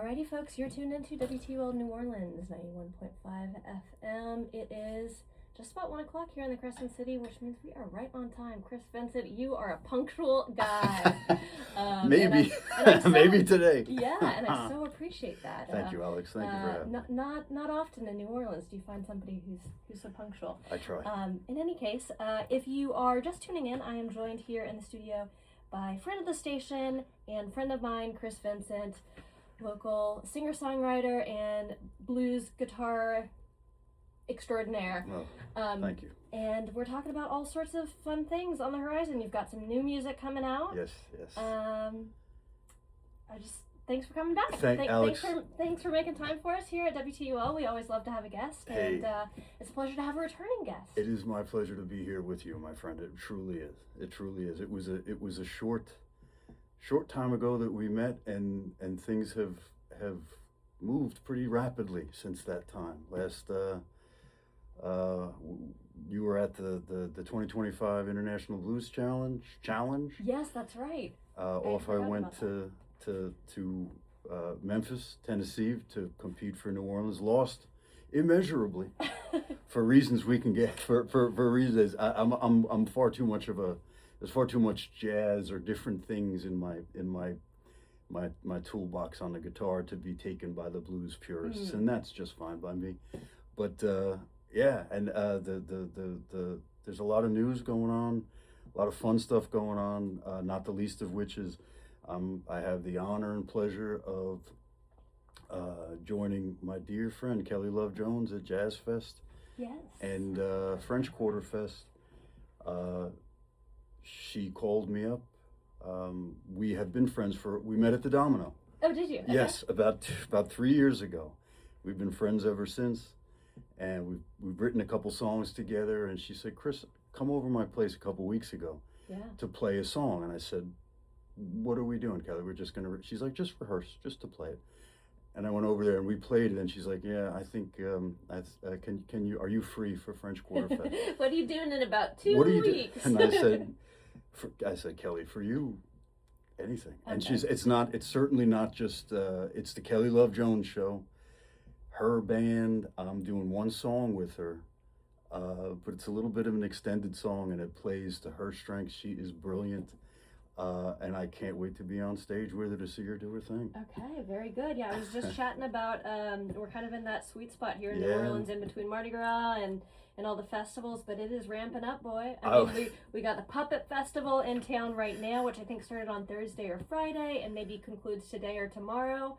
Alrighty, folks, you're tuned into WTUL New Orleans, 91.5 FM. It is just about 1 o'clock here in the Crescent City, which means we are right on time. Chris Vincent, you are a punctual guy. Maybe. And Maybe today. Yeah, and I so appreciate that. Thank you, Alex. Thank you for having me. Not often in New Orleans do you find somebody who's so punctual. I try. In any case, if you are just tuning in, I am joined here in the studio by friend of the station and friend of mine, Chris Vincent, local singer-songwriter and blues guitar extraordinaire. Oh, thank you. And we're talking about all sorts of fun things on the horizon. You've got some new music coming out. Yes. Thanks for coming back. Alex. Thanks for making time for us here at WTUL. We always love to have a guest, and it's a pleasure to have a returning guest. It is my pleasure to be here with you, my friend. It truly is. It truly is. It was a short time ago that we met, and things have moved pretty rapidly since that time. You were at the 2025 International Blues Challenge. Yes, that's right. Off I went to Memphis, Tennessee, to compete for New Orleans. Lost immeasurably for reasons we can get for reasons. I'm far too much of a. There's far too much jazz or different things in my toolbox on the guitar to be taken by the blues purists, and that's just fine by me. But there's a lot of news going on, a lot of fun stuff going on. Not the least of which is I have the honor and pleasure of joining my dear friend Kelly Love Jones at Jazz Fest. Yes. And French Quarter Fest. She called me up. We have been friends we met at the Domino. Oh, did you? Okay. Yes, about 3 years ago. We've been friends ever since, and we've written a couple songs together. And she said, "Chris, come over to my place a couple weeks ago to play a song." And I said, "What are we doing, Kelly? We're just gonna." She's like, "Just rehearse, just to play it." And I went over there and we played it, and she's like, "Yeah, I think are you free for French Quarter Fest?" What are you doing in about 2 weeks? And I said, "Kelly, for you, anything." Okay. And it's certainly not just, it's the Kelly Love Jones show, her band. I'm doing one song with her, but it's a little bit of an extended song, and it plays to her strengths. She is brilliant. And I can't wait to be on stage with her to see her do her thing. Okay, very good. Yeah, I was just chatting about, we're kind of in that sweet spot here in New Orleans, in between Mardi Gras and all the festivals, but it is ramping up, boy. I mean, we got the Puppet Festival in town right now, which I think started on Thursday or Friday, and maybe concludes today or tomorrow,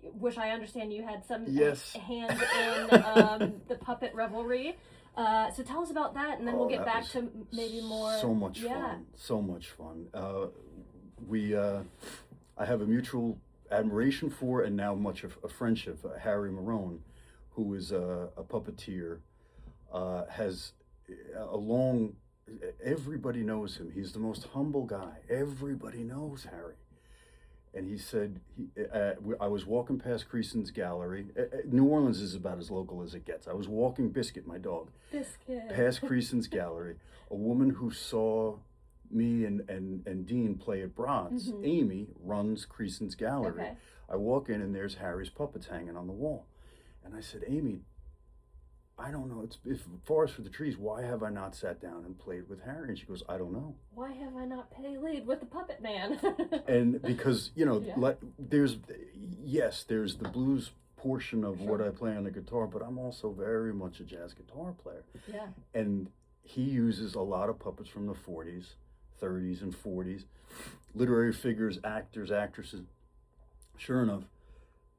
which I understand you had some hand in the Puppet Revelry. So tell us about that, and then we'll get back to maybe more. So much fun. I have a mutual admiration for, and now much of a friendship. Harry Marone, who is a puppeteer, has a long. Everybody knows him. He's the most humble guy. Everybody knows Harry. And he said, I was walking past Creason's Gallery. New Orleans is about as local as it gets. I was walking Biscuit, my dog, past Creason's Gallery. A woman who saw me and Dean play at Brod's, Amy, runs Creason's Gallery. Okay. I walk in and there's Harry's puppets hanging on the wall. And I said, "Amy, I don't know, it's Forest for the Trees. Why have I not sat down and played with Harry?" And she goes, "I don't know. Why have I not played with the Puppet Man?" And because, there's the blues portion of what I play on the guitar, but I'm also very much a jazz guitar player. Yeah. And he uses a lot of puppets from the 40s, 30s, and 40s, literary figures, actors, actresses. Sure enough,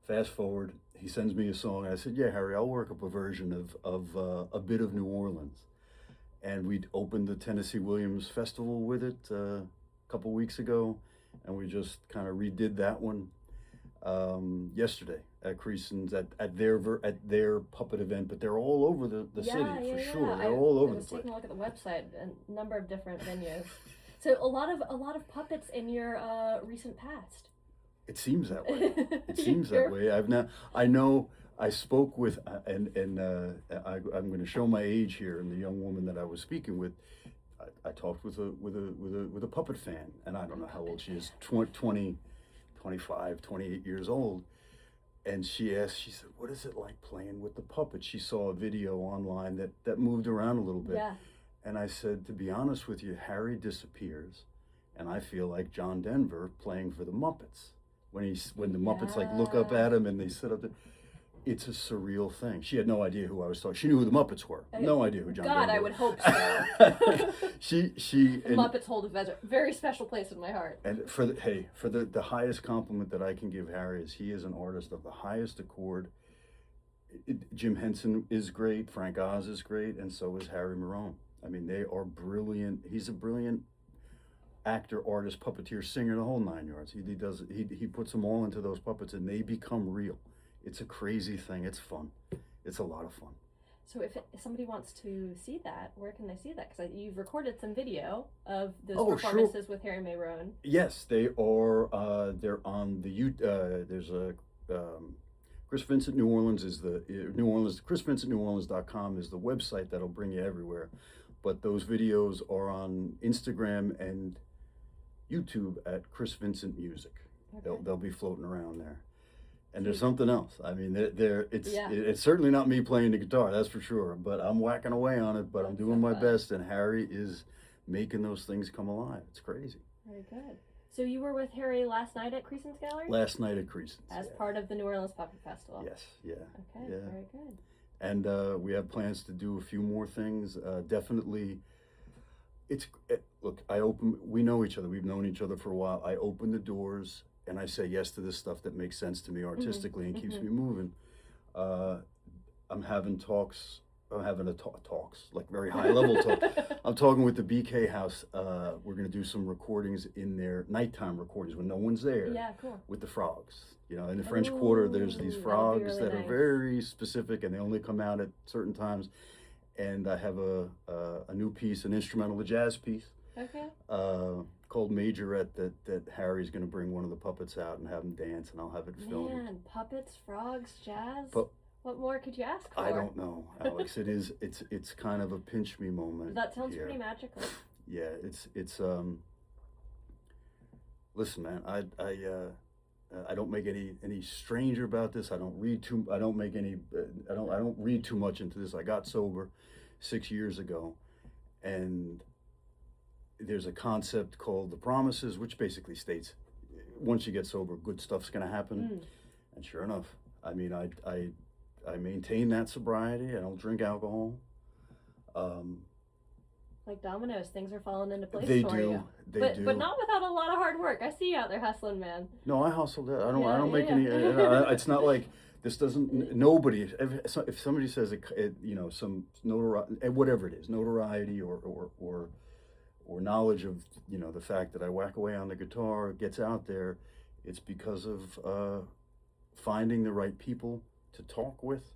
fast forward, he sends me a song, and I said, "Yeah, Harry, I'll work up a version of a bit of New Orleans." And we opened the Tennessee Williams Festival with it a couple weeks ago, and we just kind of redid that one yesterday at Creason's at their puppet event. But they're all over the city for sure. They're all over the place. I was taking a look at the website, a number of different venues. So a lot of puppets in your recent past. It seems that way. It seems that way. I spoke with, I'm going to show my age here, and the young woman that I was speaking with, I talked with a puppet fan, and I don't know how old she is, 20, 25, 28 years old, And she said, what is it like playing with the puppet? She saw a video online that moved around a little bit. Yeah. And I said, to be honest with you, Harry disappears, and I feel like John Denver playing for the Muppets. When the Muppets like look up at him and they sit up there. It's a surreal thing. She had no idea who I was talking. She knew who the Muppets were. No idea who John Denver God, I was. would hope so. The Muppets hold a very special place in my heart. And for the highest compliment that I can give Harry is he is an artist of the highest accord. Jim Henson is great, Frank Oz is great, and so is Harry Marone. I mean, they are brilliant. He's a brilliant actor, artist, puppeteer, singer, the whole 9 yards. He puts them all into those puppets, and they become real. It's a crazy thing. It's fun. It's a lot of fun. So if somebody wants to see that, where can they see that? Because you've recorded some video of those performances with Harry Marone. Yes, they are. They're on the there's a Chris Vincent New Orleans is the ChrisVincentNewOrleans.com is the website that'll bring you everywhere. But those videos are on Instagram and YouTube at Chris Vincent Music. Okay. They'll be floating around there. And there's something else. I mean, it's certainly not me playing the guitar, that's for sure. But I'm whacking away on it. But I'm doing my best, and Harry is making those things come alive. It's crazy. Very good. So you were with Harry last night at Creason's Gallery? Last night at Creason's. As part of the New Orleans Puppet Festival. Yes. Yeah. Okay. Yeah. Very good. And we have plans to do a few more things. Definitely. Look, we know each other. We've known each other for a while. I open the doors. And I say yes to this stuff that makes sense to me artistically and keeps me moving. I'm having talks. I'm having talks, like very high level talk. I'm talking with the BK House. We're going to do some recordings in their nighttime recordings when no one's there. Yeah, cool. With the frogs. You know, in the French Quarter, there's these frogs really that are very specific, and they only come out at certain times. And I have a new piece, an instrumental, a jazz piece. Okay. Called Majorette that Harry's going to bring one of the puppets out and have them dance, and I'll have it filmed. Man, puppets, frogs, jazz. But what more could you ask for? I don't know, Alex. It's kind of a pinch me moment. That sounds pretty magical. Yeah, it's listen, man, I don't make any stranger about this. I don't read too much into this. I got sober 6 years ago, and there's a concept called the promises, which basically states once you get sober, good stuff's going to happen. And sure enough, I mean, I maintain that sobriety. I don't drink alcohol. Like dominoes, things are falling into place they for do. you. They do. But not without a lot of hard work. I see you out there hustling, man. No, I hustled it. I don't make any. It's not like this doesn't. Nobody. If somebody says some notoriety, whatever it is, notoriety or knowledge of the fact that I whack away on the guitar gets out there, it's because of finding the right people to talk with,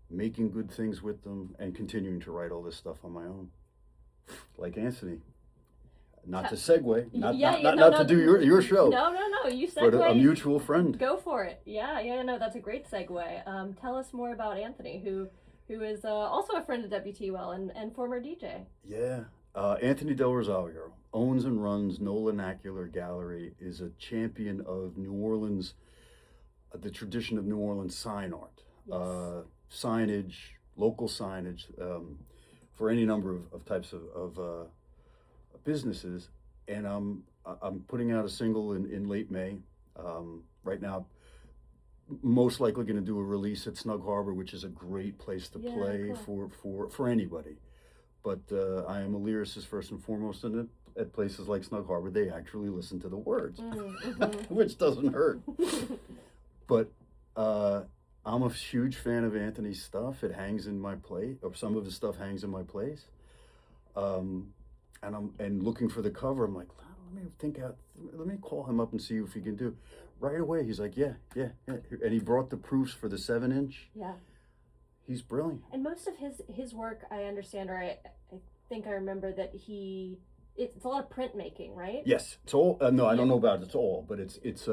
making good things with them, and continuing to write all this stuff on my own. Like Anthony. Not to segue, not to do your show. No, you segue. But a mutual friend. Go for it. Yeah, that's a great segue. Tell us more about Anthony, who is also a friend of WTUL and former DJ. Yeah. Anthony Del Rosario owns and runs Nola Nacular Gallery, is a champion of New Orleans, the tradition of New Orleans sign art, yes. Signage, local signage, for any number of types of businesses. And I'm putting out a single in late May. Right now, most likely going to do a release at Snug Harbor, which is a great place to play cool. for anybody. But I am a lyricist first and foremost, and at places like Snug Harbor, they actually listen to the words, which doesn't hurt. But I'm a huge fan of Anthony's stuff. It hangs in my place, or some of his stuff hangs in my place. And looking for the cover, I'm like, let me call him up and see if he can do. Right away, he's like, yeah. And he brought the proofs for the 7-inch. Yeah. He's brilliant. And most of his work, I understand, or I think I remember that it's a lot of printmaking, right? Yes, it's all. No, I don't know about it. It's all, but it's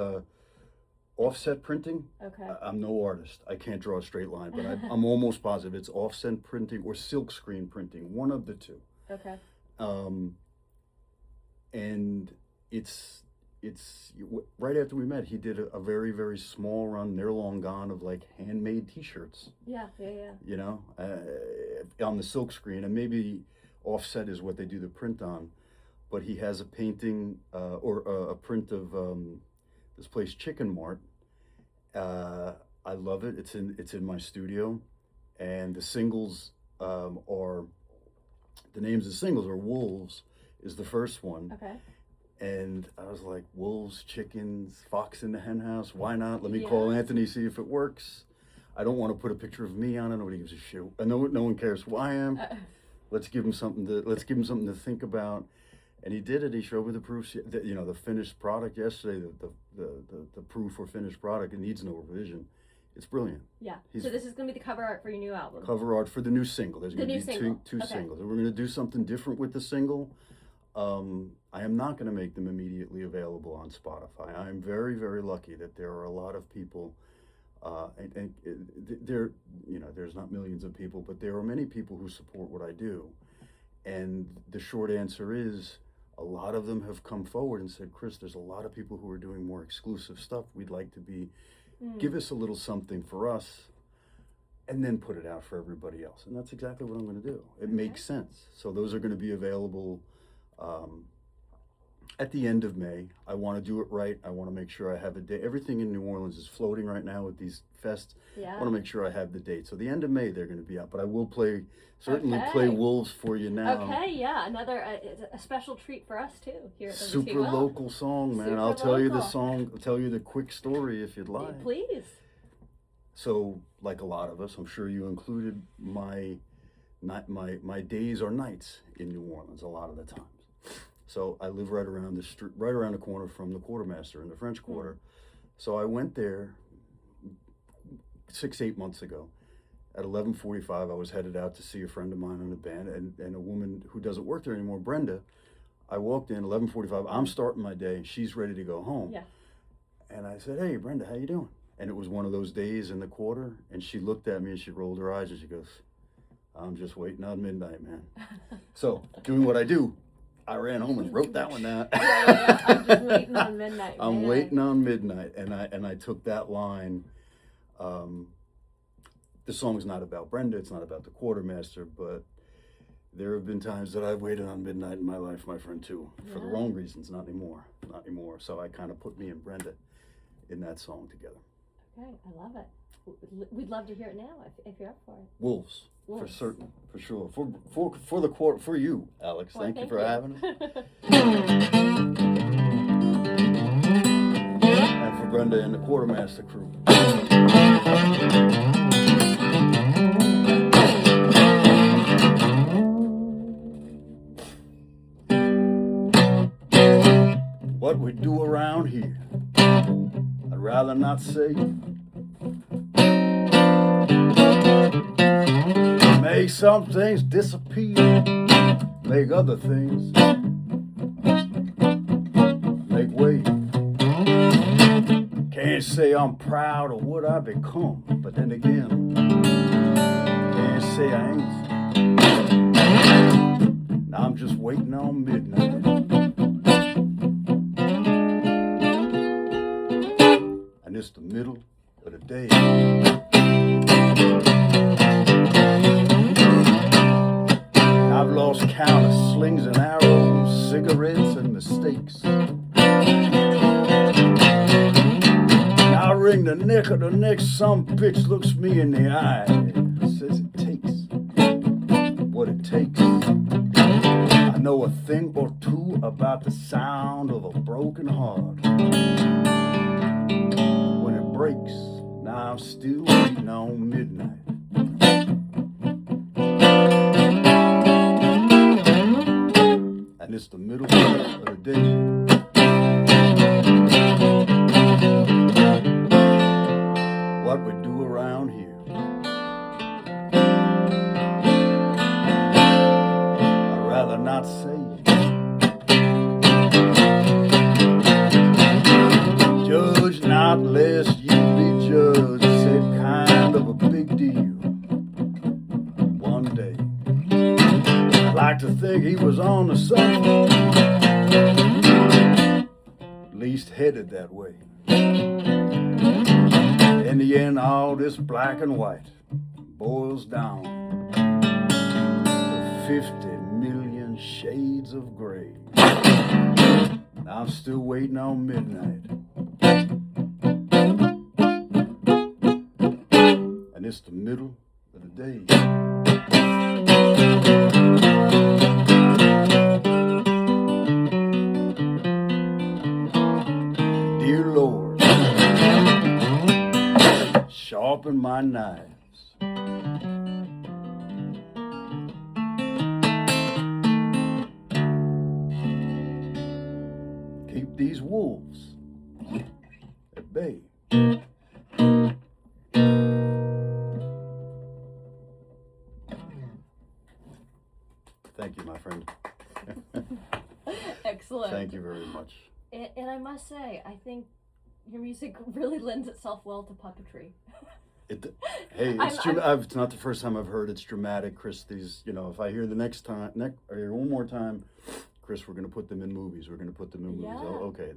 offset printing. Okay. I'm no artist. I can't draw a straight line, but I'm almost positive it's offset printing or silk screen printing, one of the two. Okay. And it's right after we met, he did a very, very small run. They're long gone of like handmade T-shirts. Yeah. You know, on the silk screen, and maybe offset is what they do the print on. But he has a painting or a print of this place Chicken Mart. I love it. It's in my studio, and the singles are the names of the singles are Wolves is the first one. Okay. And I was like, wolves, chickens, fox in the hen house. Why not? Let me call Anthony, see if it works. I don't want to put a picture of me on it. Nobody gives a shit. No one cares who I am. Let's give him something to think about. And he did it. He showed me the proofs. The finished product yesterday. The proof or finished product. It needs no revision. It's brilliant. Yeah. So this is going to be the cover art for your new album. Cover art for the new single. There's going to be two singles, and we're going to do something different with the single. I am not going to make them immediately available on Spotify. I am very, very lucky that there are a lot of people, and there's not millions of people, but there are many people who support what I do. And the short answer is, a lot of them have come forward and said, Chris, there's a lot of people who are doing more exclusive stuff. We'd like to give us a little something for us, and then put it out for everybody else. And that's exactly what I'm going to do. It makes sense. So those are going to be available at the end of May. I want to do it right. I want to make sure I have a date. Everything in New Orleans is floating right now with these fests. Yeah. I want to make sure I have the date. So the end of May they're going to be out. But I will play Wolves for you now. Okay, yeah. Another a special treat for us too here at WTUL. Super local song, man. I'll tell you the song. I'll tell you the quick story if you'd like. Please. So, like a lot of us, I'm sure you included, my days or nights in New Orleans a lot of the times. So I live right around the street, right around the corner from the Quartermaster in the French Quarter. So I went there 6-8 months ago. At 11:45, I was headed out to see a friend of mine in the band, and a woman who doesn't work there anymore, Brenda. I walked in 11:45. I'm starting my day. She's ready to go home. Yeah. And I said, "Hey, Brenda, how you doing?" And it was one of those days in the quarter, and she looked at me and she rolled her eyes and she goes, "I'm just waiting on midnight, man." So doing what I do, I ran home and wrote that one down. Yeah. I'm just waiting on midnight. I'm waiting on midnight, and I took that line. The song's not about Brenda. It's not about the Quartermaster, but there have been times that I've waited on midnight in my life, my friend, too, for the wrong reasons. Not anymore. So I kind of put me and Brenda in that song together. Okay, I love it. We'd love to hear it now if you're up for it. Wolves. For certain, for sure. For you, Alex. Well, thank you for having us. And for Brenda and the Quartermaster crew. What we do around here, I'd rather not say. Make some things disappear, make other things make way. Can't say I'm proud of what I've become, but then again, can't say I ain't. Now I'm just waiting on midnight. And it's the middle of the day. I've lost count of slings and arrows, cigarettes and mistakes. Now I wring the neck of the next some bitch looks me in the eye and says it takes what it takes. I know a thing or two about the sound of a broken heart. When it breaks, now I'm still waiting on midnight. And it's the middle of the day. What we do around here, I'd rather not say. Judge not lest you be judged, said kind of a big deal. One day I'd like to think he was on to something. At least headed that way. In the end, all this black and white boils down to 50 million shades of gray. I'm still waiting on midnight. And it's the middle of the day. Dear Lord, sharpen my knives. Keep these wolves at bay. Thank you, my friend. Excellent. Thank you very much. And I must say, I think your music really lends itself well to puppetry. It's not the first time I've heard it's dramatic, Chris. These, if I hear the or hear one more time, Chris, we're going to put them in movies. We're going to put them in movies. Yeah. Oh, okay.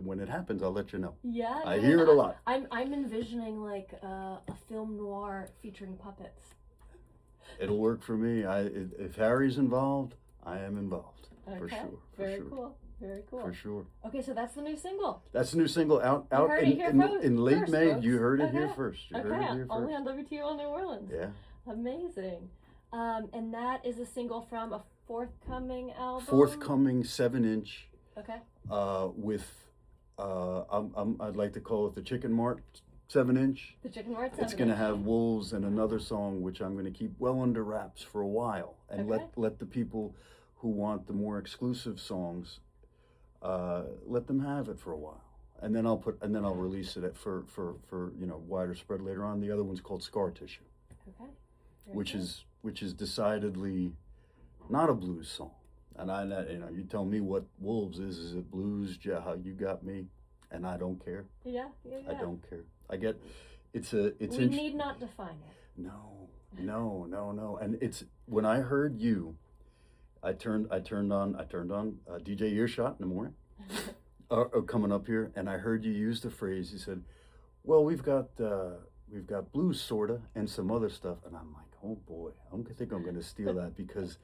When it happens, I'll let you know. Yeah. I hear it a lot. I'm envisioning like a film noir featuring puppets. It'll work for me. If Harry's involved, I am involved. Okay. For sure. Very cool. Very cool. For sure. Okay, so that's the new single. That's the new single out in late May. Folks. You heard it here first. Only on WTUL New Orleans. Yeah. Amazing. And that is a single from a forthcoming album. Forthcoming 7-inch. Okay. With I'd like to call it the Chicken Mart 7-inch. The Chicken Mart 7-inch. It's going to have Wolves and another song which I'm going to keep well under wraps for a while and let the people who want the more exclusive songs let them have it for a while. And then I'll release it for wider spread later on. The other one's called Scar Tissue. Okay. Which is decidedly not a blues song. And you tell me what Wolves is. Is it blues? Yeah, how you got me, and I don't care. Yeah. I don't care. I get it's. We need not define it. No. And it's when I heard you, I turned on DJ Earshot in the morning, coming up here, and I heard you use the phrase. You said, "Well, we've got blues sorta and some other stuff," and I'm like, "Oh boy, I think I'm going to steal that because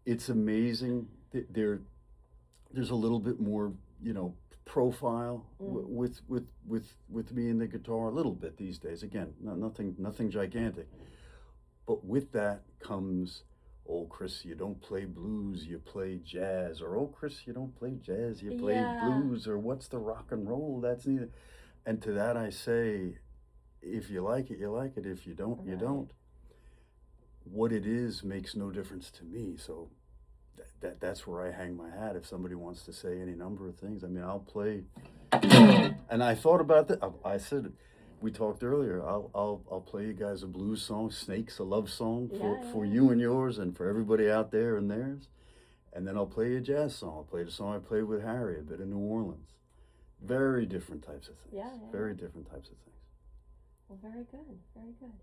it's amazing. There's a little bit more, profile with me and the guitar a little bit these days. Again, nothing gigantic, but with that comes, oh Chris, you don't play blues, you play jazz, or oh Chris, you don't play jazz, you play blues, or what's the rock and roll? That's neither." And to that I say, if you like it, you like it. If you don't, you don't. What it is makes no difference to me. So that's where I hang my hat. If somebody wants to say any number of things, I mean, I'll play. And I thought about that. I said, we talked earlier. I'll play you guys a blues song, Snakes, a love song for you and yours, and for everybody out there and theirs. And then I'll play a jazz song. I'll play the song I played with Harry, a bit of New Orleans. Very different types of things. Yeah. Very different types of things. Well, very good. Very good.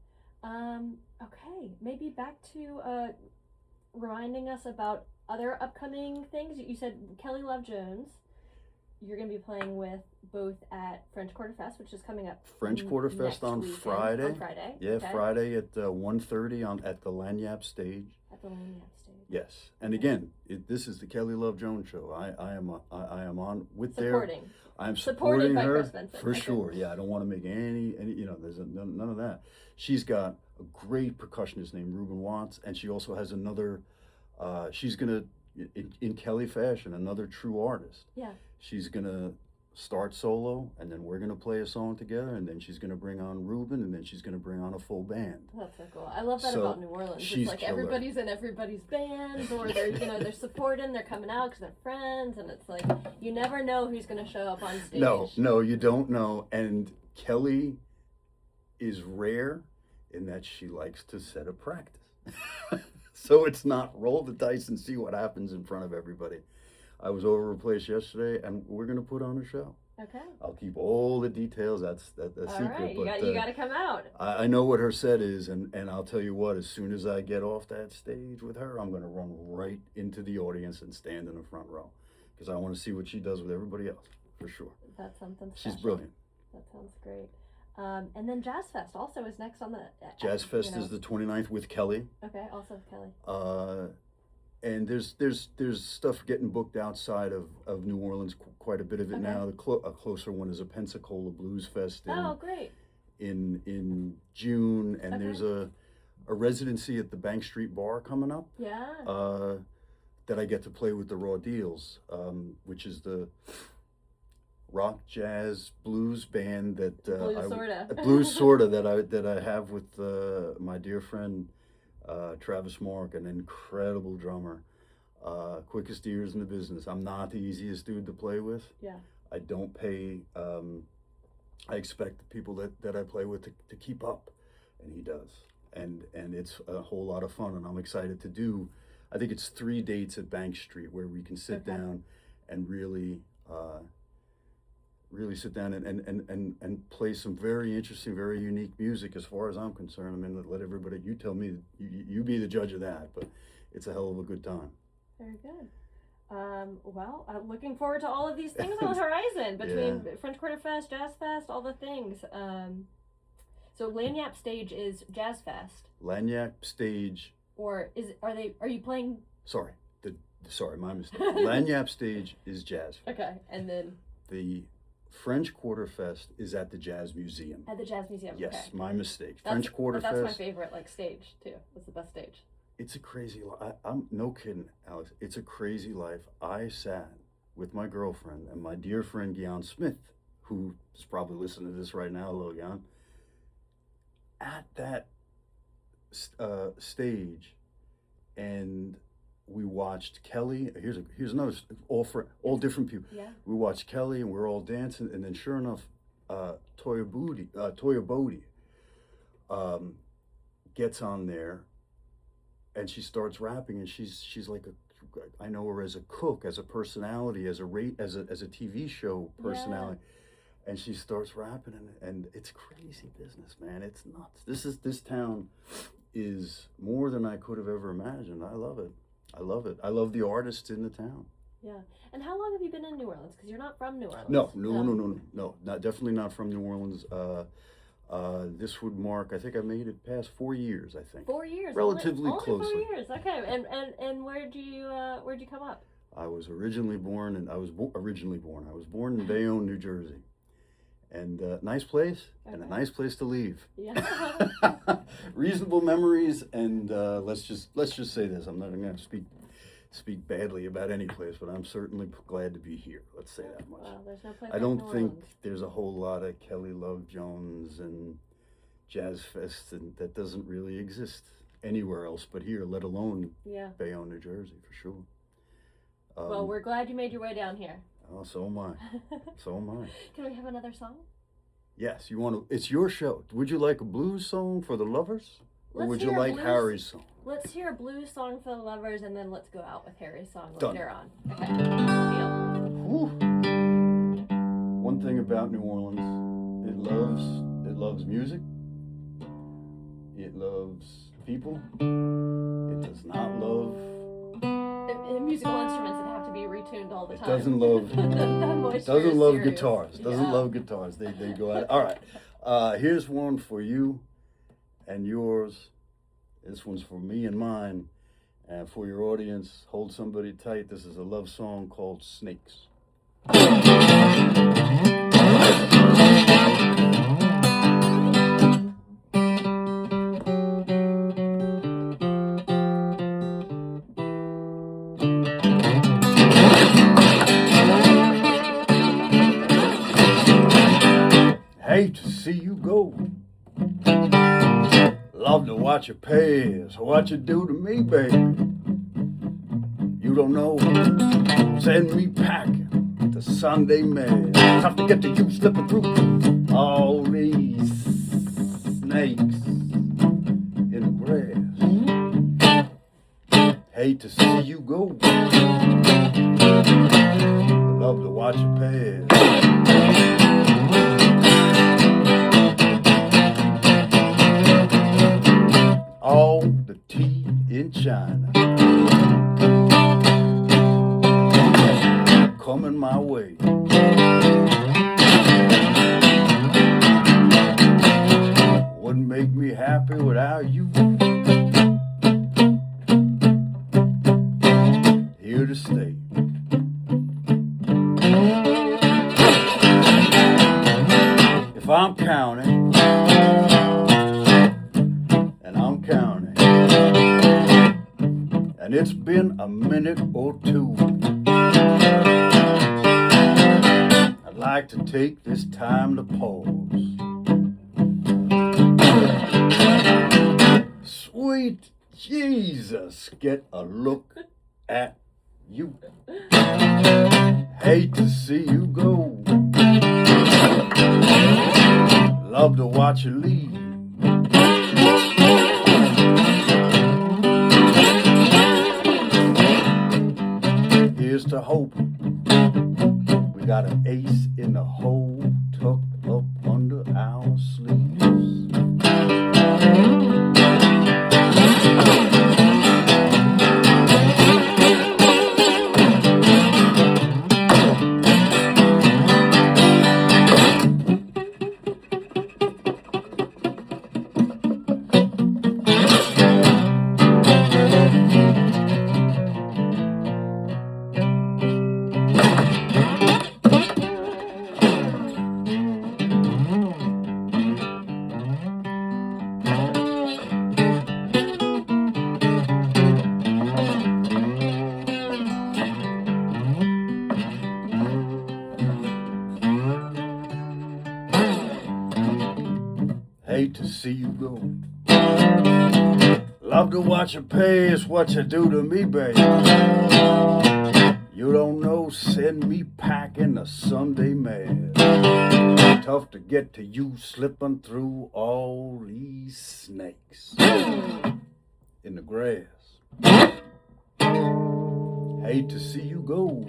Okay, maybe back to reminding us about other upcoming things. You said Kelly Love Jones, you're going to be playing with both at French Quarter Fest, which is coming up. French Quarter Fest on Friday. On Friday. Yeah, okay. Friday at 1:30 at the Lanyap stage. At the Lanyap stage. Yes, and again, this is the Kelly Love Jones show. I am on with supporting. I'm supporting her for okay. Sure. Yeah, I don't want to make any there's none of that. She's got a great percussionist named Ruben Watts, and she also has another. She's gonna, in Kelly fashion, another true artist. Yeah. She's gonna start solo, and then we're gonna play a song together, and then she's gonna bring on Ruben, and then she's gonna bring on a full band. That's so cool. I love that about New Orleans. It's like killer. Everybody's in everybody's band, or they're they're supporting, they're coming out because they're friends, and it's like you never know who's gonna show up on stage. No, you don't know. And Kelly is rare in that she likes to set a practice. So it's not roll the dice and see what happens in front of everybody. I was over a place yesterday, and we're going to put on a show. Okay. I'll keep all the details. That's all secret. Right. But you got to come out. I know what her set is, and I'll tell you what. As soon as I get off that stage with her, I'm going to run right into the audience and stand in the front row because I want to see what she does with everybody else. for sure. That's something special. She's brilliant. That sounds great. And then Jazz Fest also is next on the... Jazz Fest is the 29th with Kelly. Okay, also with Kelly. And there's stuff getting booked outside of New Orleans, quite a bit of it now. A closer one is a Pensacola Blues Fest great. in June, and there's a residency at the Bank Street Bar coming up. Yeah. That I get to play with the Raw Deals, which is the rock, jazz, blues band that Blues Sorta that I have with my dear friend Travis Mark, an incredible drummer, quickest ears in the business. I'm not the easiest dude to play with. Yeah. I don't pay. I expect the people that I play with to keep up, and he does, and it's a whole lot of fun, and I'm excited to do. I think it's 3 dates at Bank Street where we can sit down and really sit down and play some very interesting, very unique music as far as I'm concerned. I mean, let everybody, you tell me, you be the judge of that, but it's a hell of a good time. Very good. Well, I'm looking forward to all of these things on the horizon between French Quarter Fest, Jazz Fest, all the things. So Lagniappe Stage is Jazz Fest. Lagniappe Stage. Or are you playing? Sorry, my mistake. Lagniappe Stage is Jazz Fest. Okay, and then the French Quarter Fest is at the Jazz Museum. At the Jazz Museum. Yes, okay. My mistake. French Quarter Fest. That's my favorite stage too. It's the best stage. It's a crazy life. I'm no kidding, Alex. It's a crazy life. I sat with my girlfriend and my dear friend Gian Smith, who is probably listening to this right now. Hello, Gian. At that stage, and we watched Kelly. Here's another, all different people. Yeah. We watched Kelly, and we're all dancing, and then sure enough, Toya Bodie gets on there, and she starts rapping, and she's like I know her as a cook, as a personality, as a TV show personality. Yeah. And she starts rapping, and it's crazy business, man. It's nuts. This town is more than I could have ever imagined. I love it. I love the artists in the town. Yeah. And how long have you been in New Orleans? Because you're not from New Orleans. No. Definitely not from New Orleans. This would mark, I think I made it past 4 years, I think. 4 years? Relatively only closely. 4 years, okay. And where'd you come up? I was originally born in Bayonne, New Jersey. And nice place, and a nice place to leave. Yeah. Reasonable memories, and let's just say this: I'm not going to speak badly about any place, but I'm certainly glad to be here. Let's say that much. Well, there's no place I don't think there's a whole lot of Kelly Love Jones and Jazz Fest, and that doesn't really exist anywhere else but here, let alone Bayonne, New Jersey, for sure. Well, we're glad you made your way down here. Oh, so am I. So am I. Can we have another song? Yes, you want to. It's your show. Would you like a blues song for the lovers, or would you like Harry's song? Let's hear a blues song for the lovers, and then let's go out with Harry's song later on. Okay. Deal. One thing about New Orleans, it loves music. It loves people. It does not love musical instruments that have to be retuned all the time. It doesn't love guitars. Doesn't love guitars. They go out. All right. Here's one for you and yours. This one's for me and mine. And for your audience, hold somebody tight. This is a love song called Snakes. Hate to see you go. Love to watch you pass. What you do to me, baby. You don't know. Send me packing to Sunday man. Tough to get to you slipping through all these snakes in the grass. Hate to see you go. Love to watch you pass. All the tea in China coming my way. make me happy without you. Here to stay. If I'm counting, and I'm counting, and it's been a minute or two, I'd like to take this time to pause. Sweet Jesus, get a look at you. Hate to see you go. Love to watch you leave. Here's to hope we got an ace in the hole tucked up under our sleeves. Hate to see you go. Love to watch you pay is what you do to me, babe. You don't know, send me packing the Sunday mad. Tough to get to you slipping through all these snakes in the grass. Hate to see you go.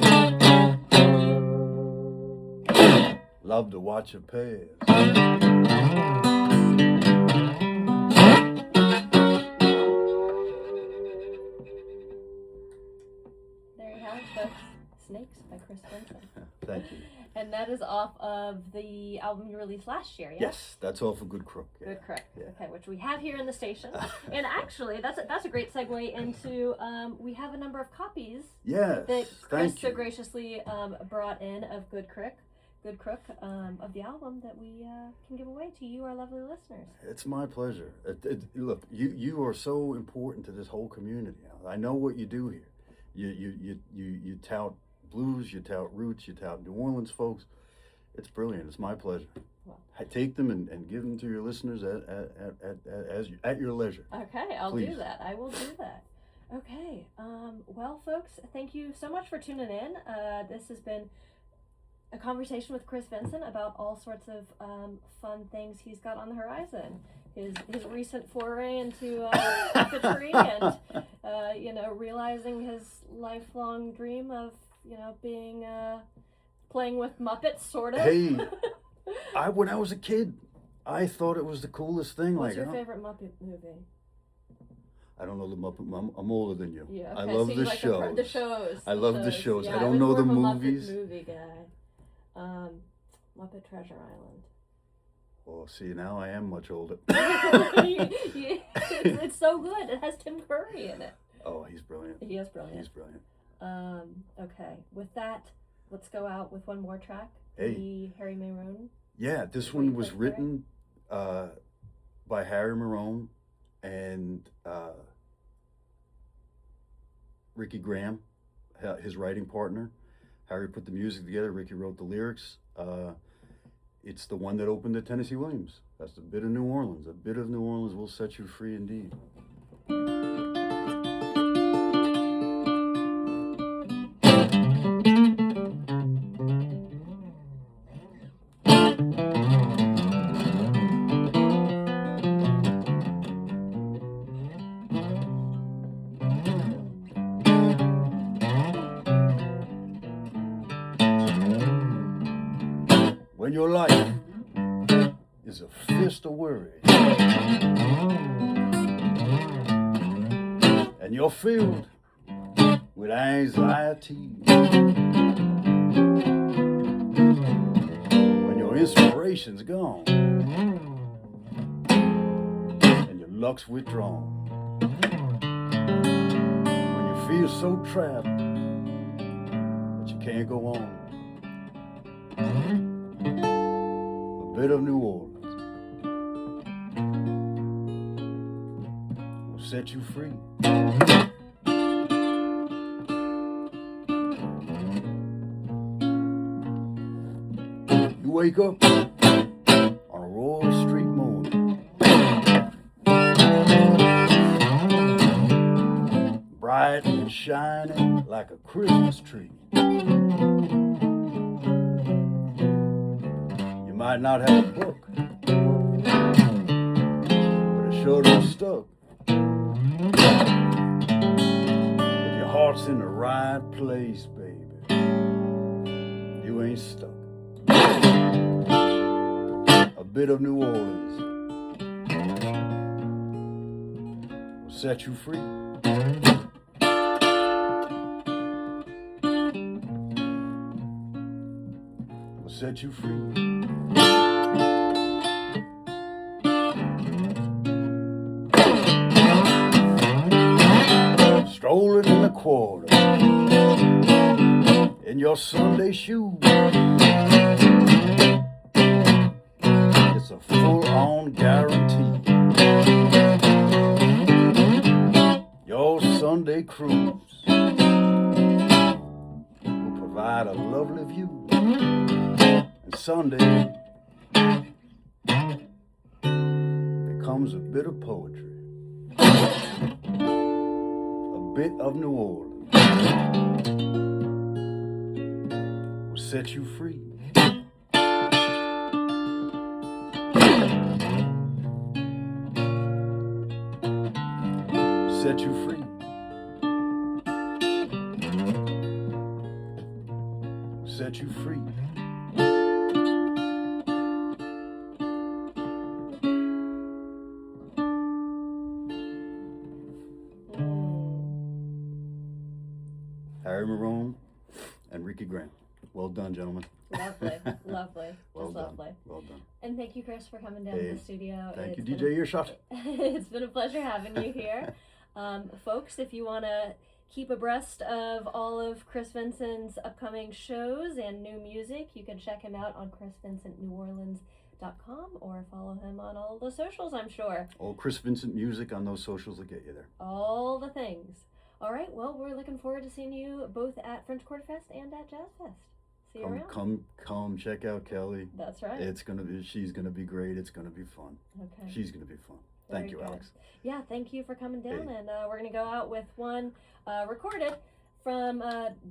Love to watch you pass. Snakes by Chris Benson. Thank you. And that is off of the album you released last year, yeah? Yes, that's off of Good Crook. Yeah. Good Crook. Yeah. Okay, which we have here in the station. And actually, that's a great segue into we have a number of copies yes, that Chris so graciously brought in of Good Crook of the album that we can give away to you, our lovely listeners. It's my pleasure. Look, you are so important to this whole community. I know what you do here. You tout blues, you tout roots, you tout New Orleans folks. It's brilliant. It's my pleasure. Well, I take them and give them to your listeners at your leisure. Okay, I'll Please. do that. I will do that. Okay. Well, folks, thank you so much for tuning in. This has been a conversation with Chris Benson about all sorts of fun things he's got on the horizon. His recent foray into puppetry and realizing his lifelong dream of being playing with Muppets, sort of. Hey, when I was a kid, I thought it was the coolest thing. What's your favorite Muppet movie? I don't know the Muppet. I'm older than you. Yeah, okay. I love the like shows. The shows. I love the shows. Yeah, I don't know the movies. Muppet movie guy. Muppet Treasure Island. Oh, see, now I am much older. It's so good. It has Tim Curry in it. Oh, he's brilliant. He is brilliant. He's brilliant. Okay. With that, let's go out with one more track. Hey. The Harry Mayron. Yeah, this one was written by Harry Marone and Ricky Graham, his writing partner. Harry put the music together. Ricky wrote the lyrics. It's the one that opened the Tennessee Williams. That's a bit of New Orleans. A bit of New Orleans will set you free indeed. When your life is a fist of worry and you're filled with anxiety, when your inspiration's gone luck's withdrawn. When you feel so trapped that you can't go on. A bit of New Orleans will set you free. You wake up on a Royal Street morning, bright and shining like a Christmas tree. You might not have a book, but it sure done stuck. If your heart's in the right place, baby, you ain't stuck. A bit of New Orleans will set you free. Will set you free. Strolling in the quarter in your Sunday shoes. It's a full-on guarantee. Your Sunday cruise will provide a lovely view. And Sunday becomes a bit of poetry. A bit of New Orleans will set you free. Set you free. Set you free. Harry Marone and Ricky Grant. Well done, gentlemen. Lovely, lovely, Well just done. lovely. Well done. And thank you, Chris, for coming down to the studio. Thank you, It's DJ Earshot. It's been a pleasure having you here. Folks, if you want to keep abreast of all of Chris Vincent's upcoming shows and new music, you can check him out on chrisvincentneworleans.com or follow him on all the socials, I'm sure. All Chris Vincent music on those socials will get you there. All the things. All right, well, we're looking forward to seeing you both at French Quarter Fest and at Jazz Fest. See you around. Come check out Kelly. That's right. She's gonna be great. It's gonna be fun. Okay. She's gonna be fun. Very Thank you, good. Alex. Yeah, thank you for coming down, Hey. and we're gonna go out with one recorded from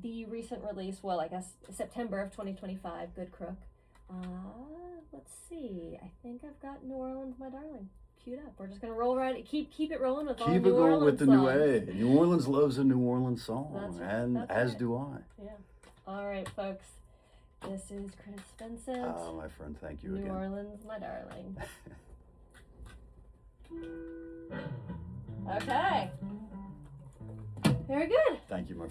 the recent release. Well, I guess September of 2025. Good Crook. Let's see. I think I've got New Orleans, My Darling, queued up. We're just gonna roll right. Keep it rolling with all Keep New it going Orleans with the songs. New Orleans loves a New Orleans song, That's right. and That's as right. do I. Yeah. All right, folks. This is Chris Vincent. My friend, thank you New again. Orleans, My Darling. Okay. Very good. Thank you, my